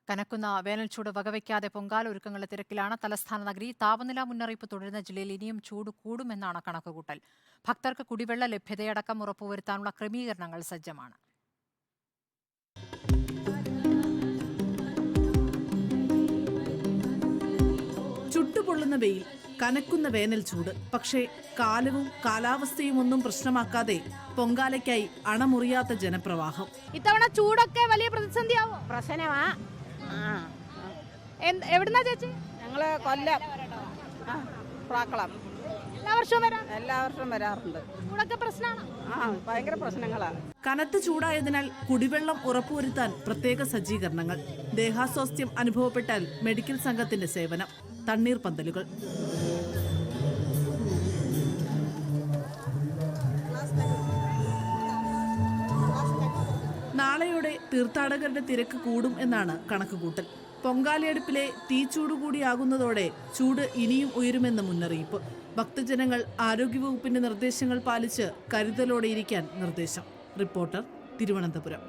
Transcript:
കനക്കുന്ന വേനൽച്ചൂട് വകവയ്ക്കാതെ പൊങ്കാല ഒരുക്കങ്ങളുടെ തിരക്കിലാണ് തലസ്ഥാന നഗരി. താപനില മുന്നറിയിപ്പ് തുടരുന്ന ജില്ലയിൽ ഇനിയും ചൂട് കൂടുമെന്നാണ് കണക്കുകൂട്ടൽ. ഭക്തർക്ക് കുടിവെള്ള ലഭ്യതയടക്കം ഉറപ്പുവരുത്താനുള്ള ക്രമീകരണങ്ങൾ സജ്ജമാണ്. ചുട്ടുപൊള്ളുന്ന വെയിൽ, കനക്കുന്ന വേനൽ ചൂട്. പക്ഷേ കാലവും കാലാവസ്ഥയും ഒന്നും പ്രശ്നമാക്കാതെ പൊങ്കാലയ്ക്കായി അണമുറിയാത്ത ജനപ്രവാഹം. ഇത്തവണ ചൂടൊക്കെ വലിയ പ്രതിസന്ധിയാവോ? പ്രശ്നമാ. എവിടുന്നാ ചേച്ചി? ഞങ്ങള് കൊല്ലം പ്രാക്കളം. എല്ലാ വർഷവും വരാറുണ്ട്. ചൂടൊക്കെ പ്രശ്നമാണ്. ഭയങ്കര പ്രശ്നങ്ങളാണ്. കനത്ത ചൂടായതിനാൽ കുടിവെള്ളം ഉറപ്പുവരുത്താൻ പ്രത്യേക സജ്ജീകരണങ്ങൾ. ദേഹാസ്വാസ്ഥ്യം അനുഭവപ്പെട്ടാൽ മെഡിക്കൽ സംഘത്തിന്റെ സേവനം. തണ്ണീർ പന്തലുകൾ. നാളെയോടെ തീർത്ഥാടകരുടെ തിരക്ക് കൂടും എന്നാണ് കണക്കുകൂട്ടൽ. പൊങ്കാലയടുപ്പിലെ തീച്ചൂടുകൂടിയാകുന്നതോടെ ചൂട് ഇനിയും ഉയരുമെന്ന് മുന്നറിയിപ്പ്. ഭക്തജനങ്ങൾ ആരോഗ്യവകുപ്പിന്റെ നിർദ്ദേശങ്ങൾ പാലിച്ച് കരുതലോടെയിരിക്കാൻ നിർദ്ദേശം. റിപ്പോർട്ടർ, തിരുവനന്തപുരം.